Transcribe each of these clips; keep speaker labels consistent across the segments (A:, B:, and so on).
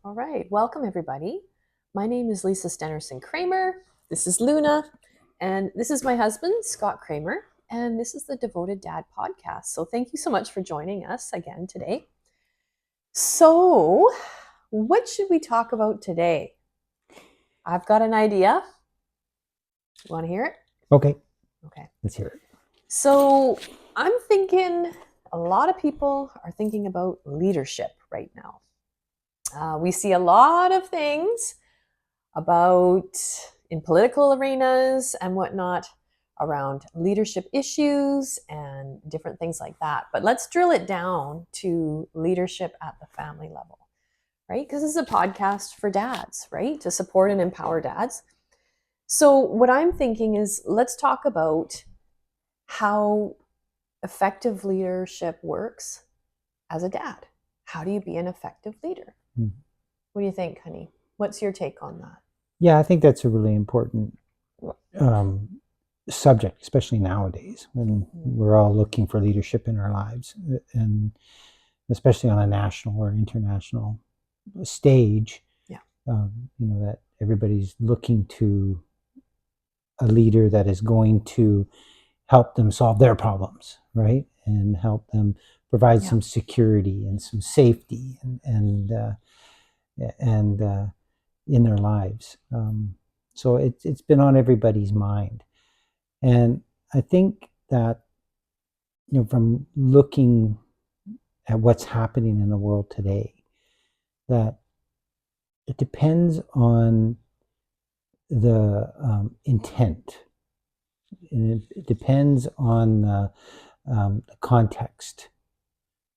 A: All right, welcome everybody. My name is Lisa Stenerson Kramer. This is Luna, and this is my husband, Scott Kramer, and this is the Devoted Dad podcast. So, thank you so much for joining us again today. So, what should we talk about today? I've got an idea. You want to hear it?
B: Okay,
A: Okay.
B: let's hear it.
A: So, I'm thinking a lot of people are thinking about leadership right now. We see a lot of things about in political arenas and whatnot around leadership issues and different things like that. But let's drill it down to leadership at the family level, right? Because this is a podcast for dads, right? To support and empower dads. So, what I'm thinking is let's talk about how effective leadership works as a dad. How do you be an effective leader?
B: Hmm.
A: What do you think, honey? What's your take on that?
B: Yeah, I think that's a really important subject, especially nowadays when we're all looking for leadership in our lives, and especially on a national or international stage.
A: Yeah.
B: That everybody's looking to a leader that is going to help them solve their problems, right, and help them provide
A: Yeah.
B: some security and some safety and in their lives. So it's been on everybody's mind, and I think that from looking at what's happening in the world today, that it depends on the intent, and it depends on the context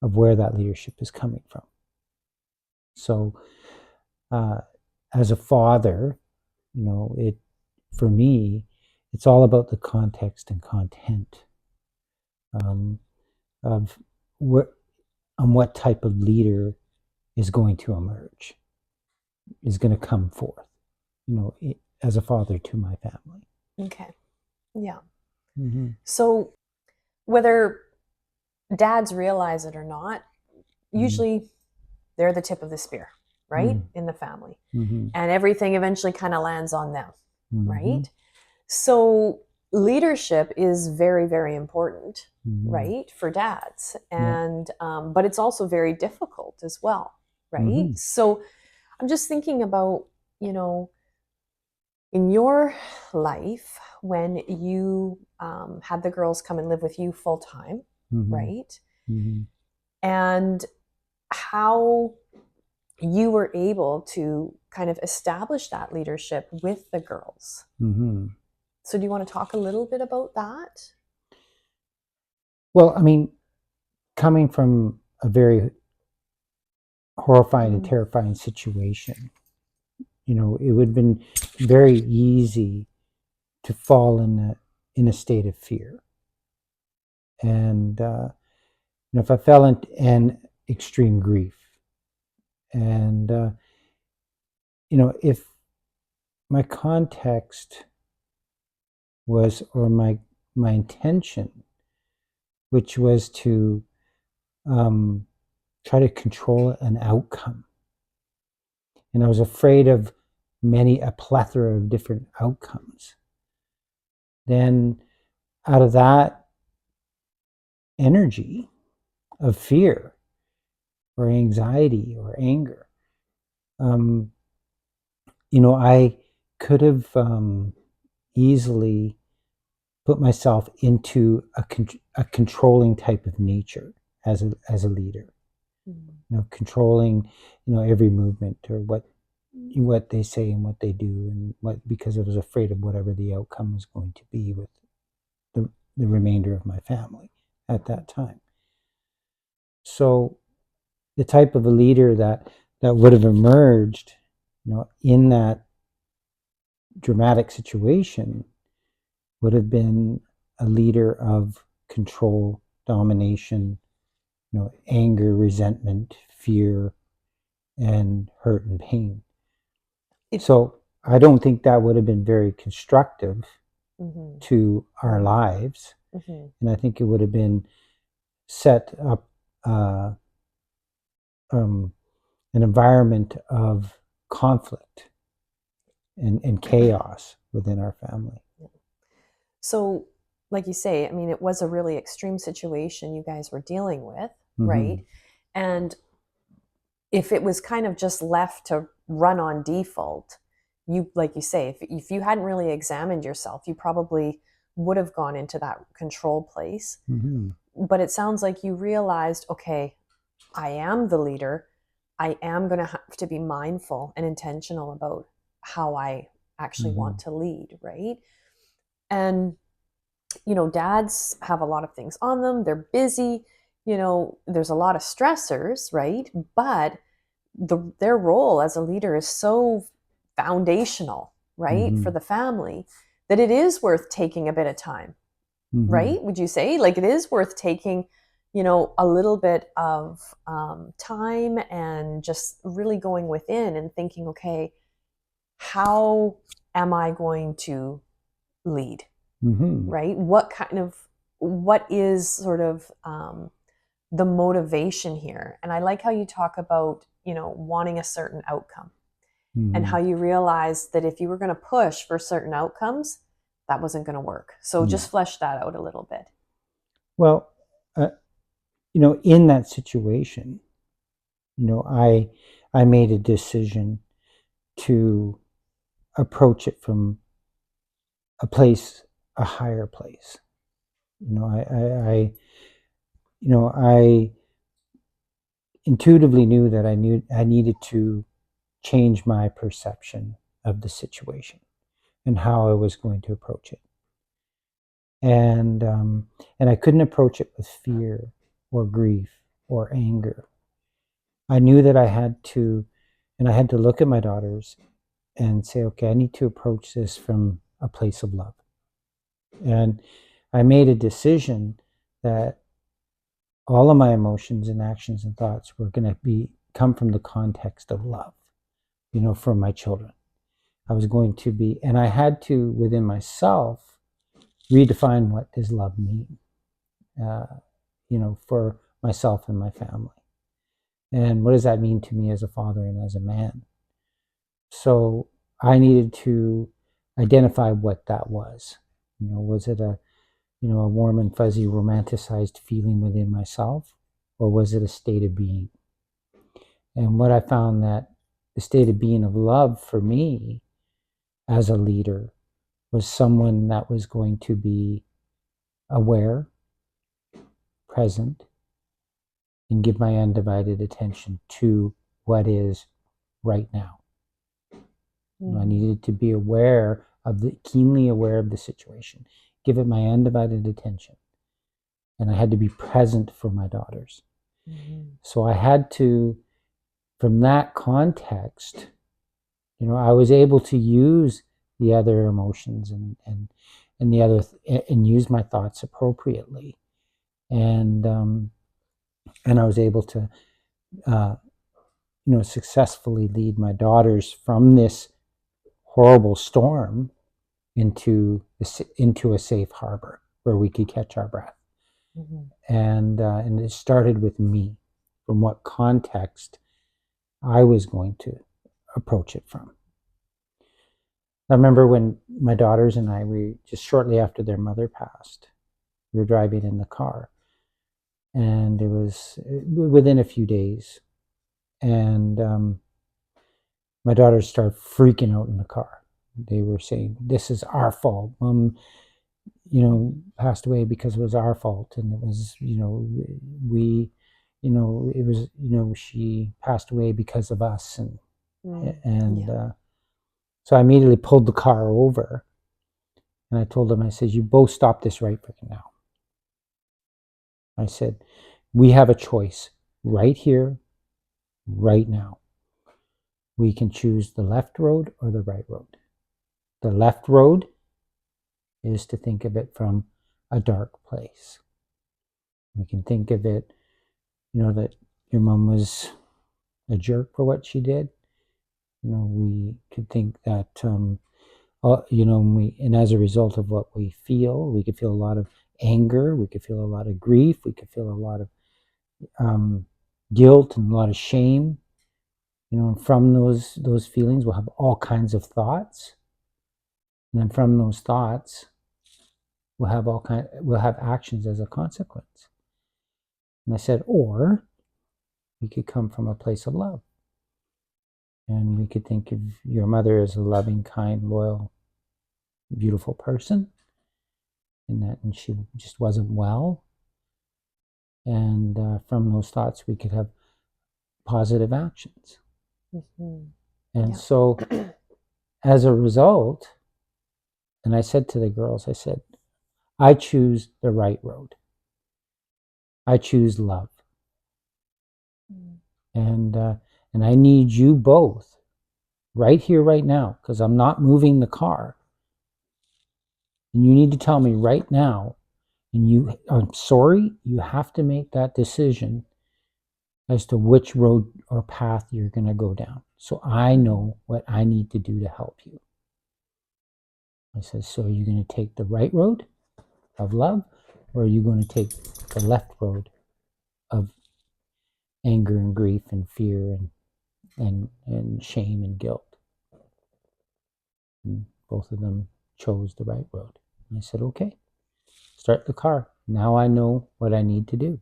B: of where that leadership is coming from. So, as a father, it for me, it's all about the context and content of what type of leader is going to emerge, is going to come forth, as a father to my family.
A: Okay. Yeah.
B: Mm-hmm.
A: So whether dads realize it or not, usually they're the tip of the spear, right? In the family.
B: Mm-hmm.
A: And everything eventually kind of lands on them,
B: Mm-hmm.
A: right? So leadership is very, very important, right, for dads. And but it's also very difficult as well, right? So I'm just thinking about, in your life when you had the girls come and live with you full time, right? And how you were able to kind of establish that leadership with the girls. So, do you want to talk a little bit about that?
B: Well, I mean, coming from a very horrifying and terrifying situation, it would have been very easy to fall in a state of fear. And if I fell in extreme grief, and if my context was, or my intention, which was to try to control an outcome, and I was afraid of a plethora of different outcomes, then out of that energy of fear or anxiety or anger, I could have easily put myself into a controlling type of nature as a leader, controlling every movement, or what they say and what they do, and because I was afraid of whatever the outcome was going to be with the remainder of my family at that time. So the type of a leader that would have emerged, in that dramatic situation, would have been a leader of control, domination, anger, resentment, fear, and hurt and pain. So I don't think that would have been very constructive to our lives. And I think it would have been set up an environment of conflict and chaos within our family.
A: So, like you say, I mean, it was a really extreme situation you guys were dealing with,
B: Mm-hmm.
A: right? And if it was kind of just left to run on default, you, like you say, if you hadn't really examined yourself, you probably would have gone into that control place.
B: Mm-hmm.
A: But it sounds like you realized, okay, I am the leader. I am going to have to be mindful and intentional about how I actually
B: Mm-hmm.
A: want to lead, right? And, you know, dads have a lot of things on them. They're busy. You know, there's a lot of stressors, right? But their role as a leader is so foundational, right,
B: Mm-hmm.
A: for the family, that it is worth taking a bit of time,
B: Mm-hmm.
A: right? Would you say, like, it is worth taking, you know, a little bit of time and just really going within and thinking, okay, how am I going to lead,
B: Mm-hmm.
A: right? What is sort of the motivation here? And I like how you talk about, you know, wanting a certain outcome, and
B: Mm-hmm.
A: how you realized that if you were going to push for certain outcomes, that wasn't going to work. So
B: Yeah.
A: just flesh that out a little bit.
B: Well, you know, in that situation, you know, I made a decision to approach it from a higher place. You know, I intuitively knew that I needed to change my perception of the situation and how I was going to approach it. And I couldn't approach it with fear or grief or anger. I knew that I had to look at my daughters and say, okay, I need to approach this from a place of love. And I made a decision that all of my emotions and actions and thoughts were going to come from the context of love, you know, for my children. I was going to be, and I had to, within myself, redefine what does love mean, you know, for myself and my family. And what does that mean to me as a father and as a man? So I needed to identify what that was. You know, was it a warm and fuzzy romanticized feeling within myself, or was it a state of being? And what I found that the state of being of love for me as a leader was someone that was going to be aware, present, and give my undivided attention to what is right now. I needed to be keenly aware of the situation, give it my undivided attention. And I had to be present for my daughters. Mm-hmm. So I had to, from that context, you know, I was able to use the other emotions and the other and use my thoughts appropriately, and I was able to you know, successfully lead my daughters from this horrible storm into a safe harbor where we could catch our breath. Mm-hmm. And it started with me, from what context I was going to approach it from. I remember when my daughters and we just shortly after their mother passed, we were driving in the car, and it was within a few days, and my daughters started freaking out in the car. They were saying, "This is our fault. Mom, you know, passed away because it was our fault, and it was, you know, we, you know, it was, you know, she passed away because of us." So I immediately pulled the car over, and I told them, I said, "You both stop this right freaking now." I said, "We have a choice right here, right now. We can choose the left road or the right road. The left road is to think of it from a dark place. We can think of it, you know, that your mom was a jerk for what she did. You know, we could think that, you know, and as a result of what we could feel a lot of anger, we could feel a lot of grief, we could feel a lot of guilt and a lot of shame. And from those feelings, we'll have all kinds of thoughts, and then from those thoughts, we'll have actions as a consequence. And I said, or we could come from a place of love, and we could think of your mother as a loving, kind, loyal, beautiful person, and she just wasn't well. And from those thoughts, we could have positive actions. And
A: Yeah.
B: so, as a result, and I said to the girls, I said, I choose the right road. I choose love. And I need you both right here, right now, because I'm not moving the car. And you need to tell me right now, and I'm sorry, you have to make that decision as to which road or path you're going to go down. So I know what I need to do to help you. I said, so are you going to take the right road of love, or are you going to take the left road of anger and grief and fear and shame and guilt? And both of them chose the right road. And I said, okay, start the car. Now I know what I need to do.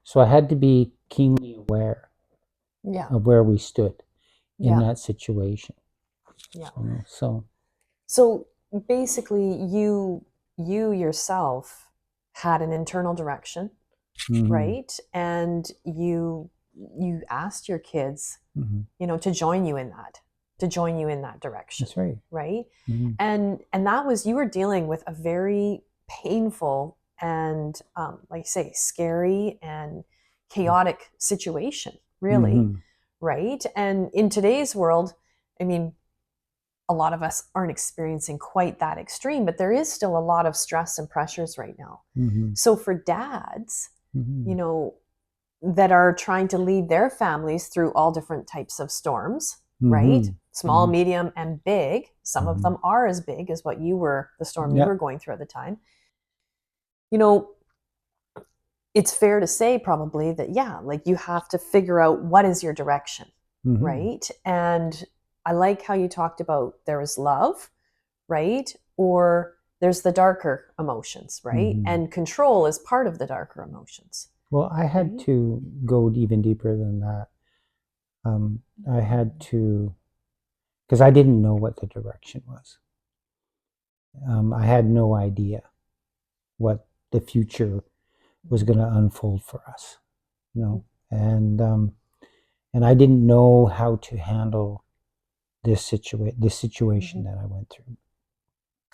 B: So I had to be keenly aware of where we stood in that situation.
A: Yeah.
B: So
A: basically, you yourself had an internal direction, right? And you asked your kids, to join you in that direction.
B: That's right.
A: Right? And that was, you were dealing with a very painful and like you say, scary and chaotic situation, really. Right? And in today's world, I mean, a lot of us aren't experiencing quite that extreme, but there is still a lot of stress and pressures right now. So for dads, that are trying to lead their families through all different types of storms, right? Small, medium, and big. Some of them are as big as the storm you were going through at the time. It's fair to say probably that, like you have to figure out what is your direction, right? And I like how you talked about there is love, right? Or there's the darker emotions, right? And control is part of the darker emotions.
B: Well, I had to go even deeper than that. I had to, because I didn't know what the direction was. I had no idea what the future was going to unfold for us, and I didn't know how to handle this situation that I went through.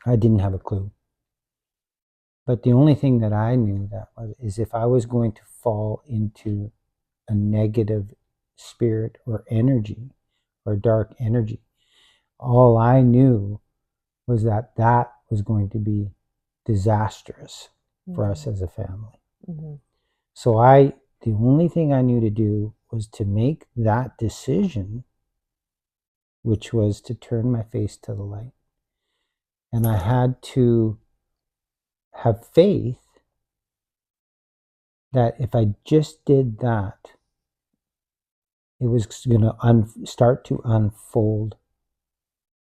B: I didn't have a clue. But the only thing that I knew is if I was going to fall into a negative spirit or energy or dark energy, all I knew was that was going to be disastrous for us as a family. So the only thing I knew to do was to make that decision, which was to turn my face to the light. And I had to have faith that if I just did that, it was going to start to unfold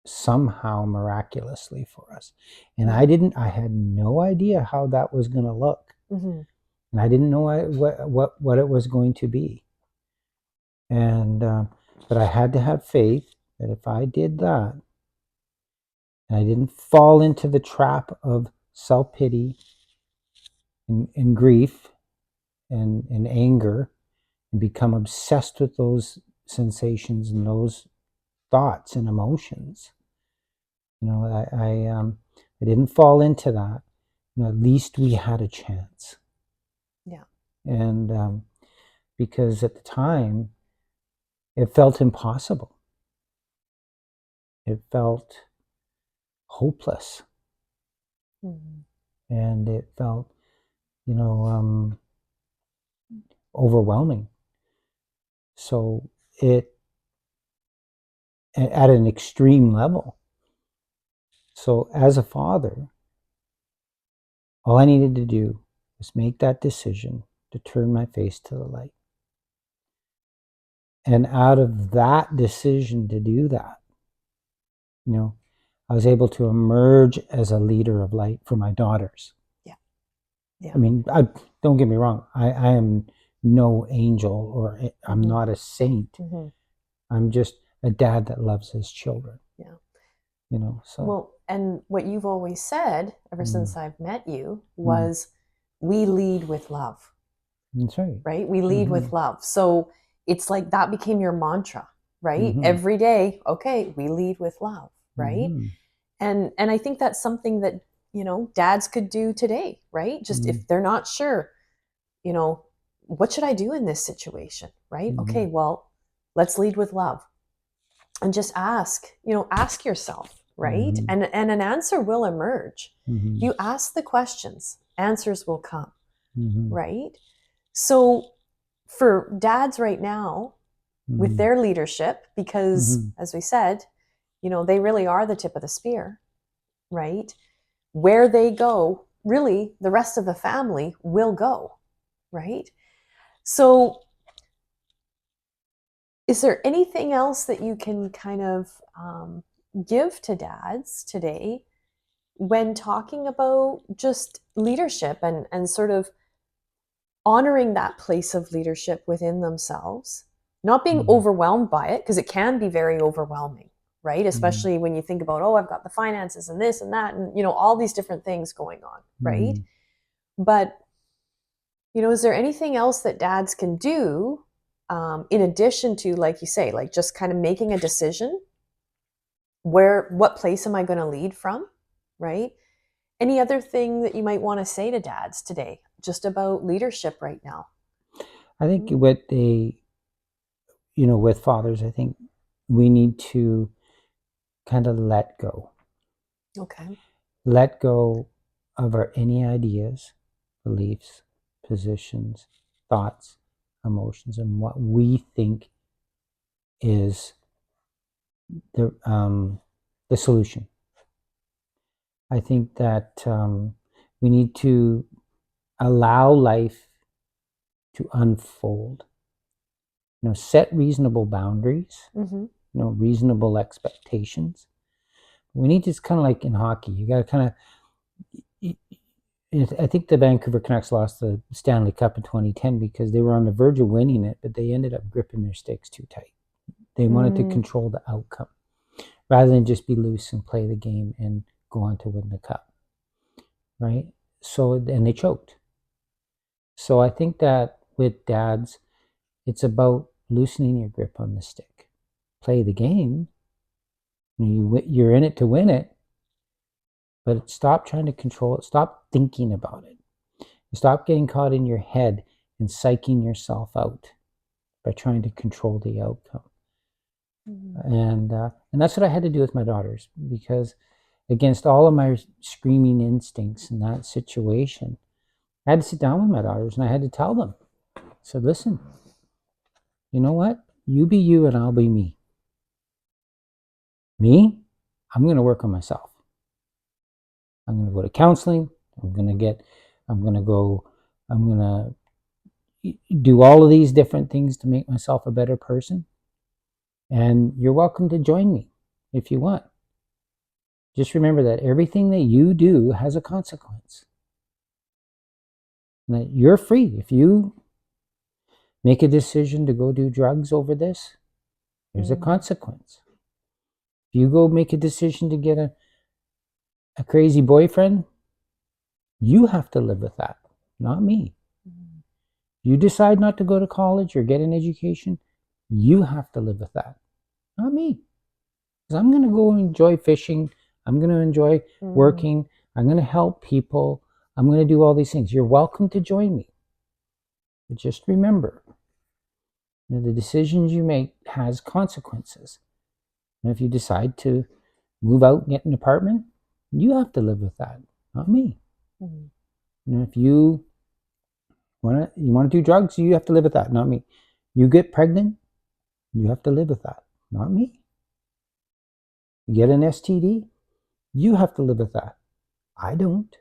B: somehow miraculously for us. And I had no idea how that was going to look. And I didn't know what it was going to be. And but I had to have faith that if I did that, and I didn't fall into the trap of self-pity and grief and anger and become obsessed with those sensations and those thoughts and emotions, I didn't fall into that. At least we had a chance.
A: Yeah.
B: And because at the time, it felt impossible. It felt hopeless. And it felt, overwhelming. So at an extreme level. So as a father, all I needed to do was make that decision to turn my face to the light. And out of that decision to do that, I was able to emerge as a leader of light for my daughters.
A: Yeah. Yeah.
B: I mean, don't get me wrong. I am no angel, or I'm not a saint. I'm just a dad that loves his children.
A: Yeah.
B: So.
A: Well, and what you've always said ever since I've met you was we lead with love.
B: That's right.
A: Right? We lead with love. So it's like that became your mantra, right? Every day, okay, we lead with love, right? And I think that's something that, dads could do today, right? Just if they're not sure, what should I do in this situation, right? Okay, well, let's lead with love. And just ask yourself, right? And an answer will emerge. You ask the questions, answers will come, right? So for dads right now, with their leadership, because as we said, they really are the tip of the spear, right? Where they go, really, the rest of the family will go, right? So is there anything else that you can kind of give to dads today when talking about just leadership and sort of honoring that place of leadership within themselves, not being overwhelmed by it, because it can be very overwhelming, right? Especially when you think about, I've got the finances and this and that, and, all these different things going on, right? But, is there anything else that dads can do in addition to, like you say, like just kind of making a decision, what place am I going to lead from, right? Any other thing that you might want to say to dads today, just about leadership right now?
B: I think with fathers, I think we need to kind of let go.
A: Okay.
B: Let go of any ideas, beliefs, positions, thoughts, emotions, and what we think is the solution. I think that we need to allow life to unfold. Set reasonable boundaries. Reasonable expectations. We need to, kind of like in hockey, you got to kind of. I think the Vancouver Canucks lost the Stanley Cup in 2010 because they were on the verge of winning it, but they ended up gripping their sticks too tight. They wanted to control the outcome rather than just be loose and play the game and go on to win the cup, right? So, and they choked. So I think that with dads, it's about loosening your grip on the stick. Play the game. You're in it to win it, but stop trying to control it. Stop thinking about it. Stop getting caught in your head and psyching yourself out by trying to control the outcome. And that's what I had to do with my daughters, because against all of my screaming instincts in that situation, I had to sit down with my daughters and I had to tell them. I said, listen, you know what? You be you and I'll be me. Me, I'm going to work on myself. I'm going to go to counseling. I'm going to do all of these different things to make myself a better person. And you're welcome to join me if you want. Just remember that everything that you do has a consequence. And that you're free. If you make a decision to go do drugs over this, there's a consequence. If you go make a decision to get a crazy boyfriend, you have to live with that, not me. You decide not to go to college or get an education, you have to live with that, not me. Because I'm going to go enjoy fishing. I'm going to enjoy working. I'm going to help people. I'm going to do all these things. You're welcome to join me. But just remember, the decisions you make has consequences. And if you decide to move out and get an apartment, you have to live with that, not me. If you want to do drugs, you have to live with that, not me. You get pregnant, you have to live with that, not me. You get an STD, you have to live with that. I don't.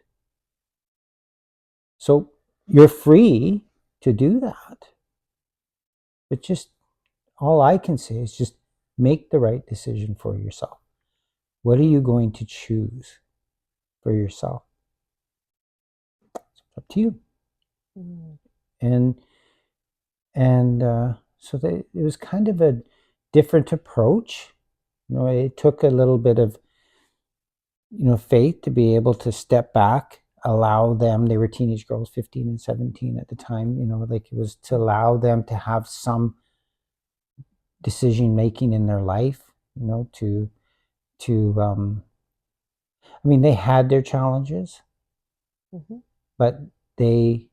B: So you're free to do that. But just all I can say is just make the right decision for yourself. What are you going to choose for yourself? It's up to you.
A: Mm.
B: And so it was kind of a different approach. It took a little bit of faith to be able to step back, allow them. They were teenage girls, 15 and 17 at the time. Like, it was to allow them to have some decision making in their life. I mean, they had their challenges,
A: Mm-hmm.
B: but they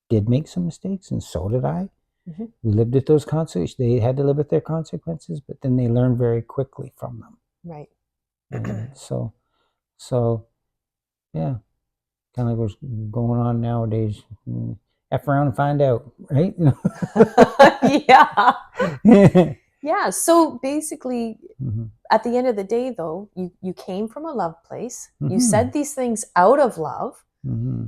B: did make some mistakes, and so did I.
A: Mm-hmm.
B: We lived with those consequences. They had to live with their consequences, but then they learned very quickly from them.
A: Right.
B: And so yeah, kind of what's going on nowadays. F around and find out, right?
A: Yeah. Yeah. So basically,
B: Mm-hmm.
A: at the end of the day, though, you came from a love place.
B: Mm-hmm.
A: You said these things out of love.
B: Mm-hmm.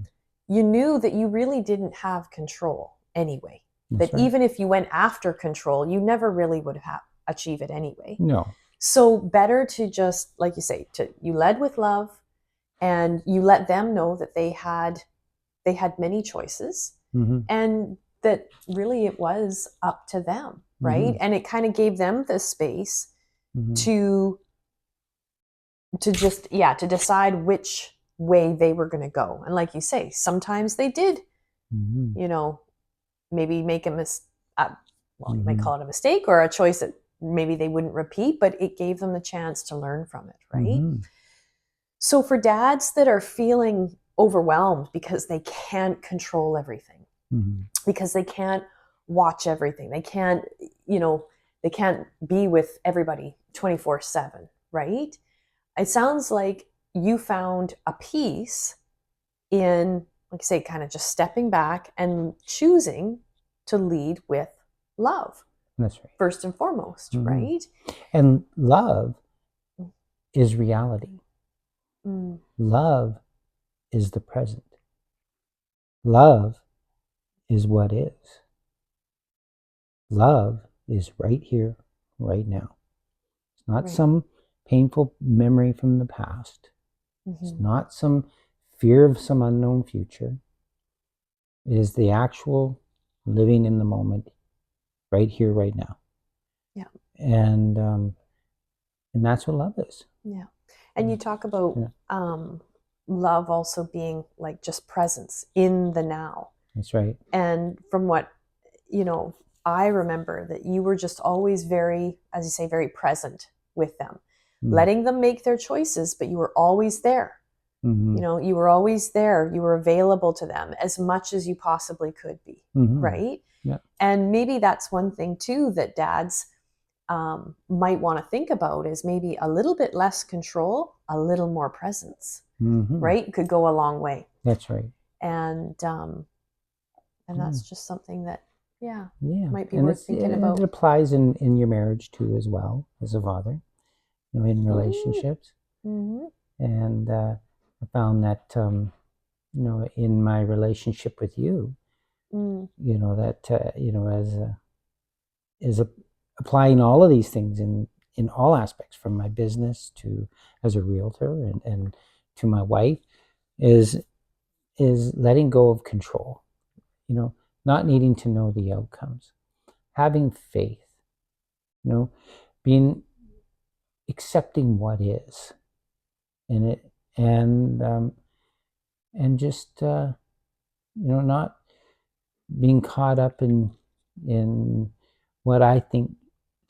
A: You knew that you really didn't have control anyway.
B: That's
A: that
B: right.
A: even if you went after control, you never really would have achieve it anyway.
B: No.
A: So better to just, like you say, you led with love, and you let them know that they had many choices,
B: Mm-hmm.
A: and that really it was up to them, right?
B: Mm-hmm.
A: And it kind of gave them the space
B: Mm-hmm.
A: to just to decide which way they were going to go. And like you say, sometimes they did,
B: Mm-hmm.
A: Maybe make a you might
B: Mm-hmm.
A: call it a mistake or a choice that maybe they wouldn't repeat, but it gave them the chance to learn from it, right?
B: Mm-hmm.
A: So for dads that are feeling overwhelmed because they can't control everything,
B: Mm-hmm.
A: because they can't watch everything, they can't be with everybody 24/7, right? It sounds like you found a peace in, like I say, kind of just stepping back and choosing to lead with love.
B: That's right.
A: First and foremost,
B: Mm-hmm.
A: right?
B: And love is reality.
A: Mm.
B: Love is the present. Love is what is. Love is right here, right now. It's not
A: Right.
B: some painful memory from the past.
A: Mm-hmm.
B: It's not some fear of some unknown future. It is the actual living in the moment, right here, right now.
A: Yeah.
B: And that's what love is.
A: Yeah. And you talk about love also being like just presence in the now.
B: That's right.
A: And from what, I remember that you were just always very, as you say, very present with them, letting them make their choices, but you were always there.
B: Mm-hmm.
A: You were always there. You were available to them as much as you possibly could be, right?
B: Yeah.
A: And maybe that's one thing too that dads might want to think about is maybe a little bit less control, a little more presence, right? Could go a long way.
B: That's right.
A: And that's just something that, might be
B: and
A: worth thinking about.
B: It applies in your marriage too, as well, as a father, in relationships.
A: Mm-hmm.
B: And I found that, in my relationship with you, that, as applying all of these things in all aspects, from my business to as a realtor and to my wife, is letting go of control, not needing to know the outcomes, having faith, being accepting what is, and just not being caught up in what I think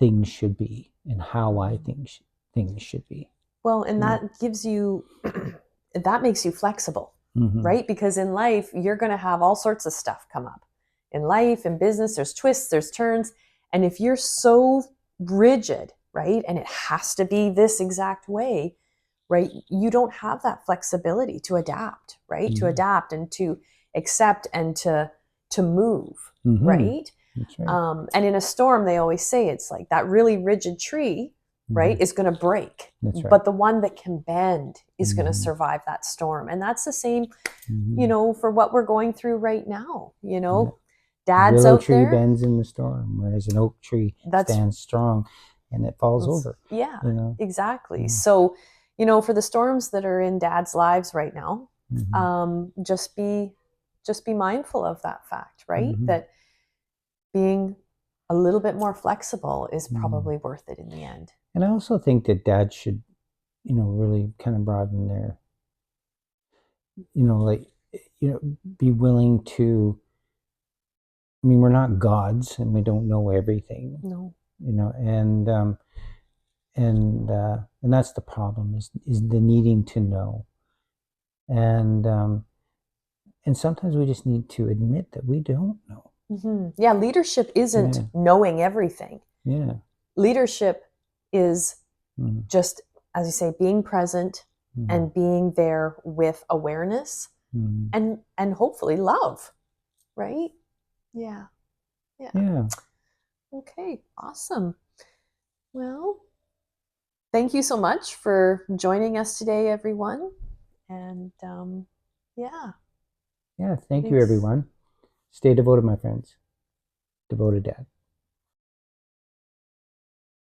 B: things should be and how I think things should be.
A: Well, and that gives you that makes you flexible, right? Because in life, you're going to have all sorts of stuff come up. In life, in business, there's twists, there's turns. And if you're so rigid, right, and it has to be this exact way, right, you don't have that flexibility to adapt, right? To adapt and to accept and to move, right?
B: That's right.
A: And in a storm, they always say it's like that really rigid tree, right, is going to break.
B: That's right.
A: But the one that can bend is going to survive that storm. And that's the same, for what we're going through right now. dads
B: willow
A: out
B: tree
A: there,
B: bends in the storm, whereas an oak tree
A: that's
B: stands strong and it falls over.
A: yeah,
B: You know.
A: exactly.
B: Yeah.
A: So, for the storms that are in dad's lives right now, just be mindful of that fact, right? That being a little bit more flexible is probably worth it in the end.
B: And I also think that dads should, really kind of broaden their, like, be willing to. I mean, we're not gods, and we don't know everything.
A: No.
B: And that's the problem is the needing to know, and sometimes we just need to admit that we don't know.
A: Yeah, leadership isn't knowing everything.
B: Yeah.
A: Leadership is just, as you say, being present and being there with awareness and hopefully love, right? Yeah. Okay, awesome. Well, thank you so much for joining us today, everyone. And
B: thank you, everyone. Stay devoted, my friends. Devoted Dad.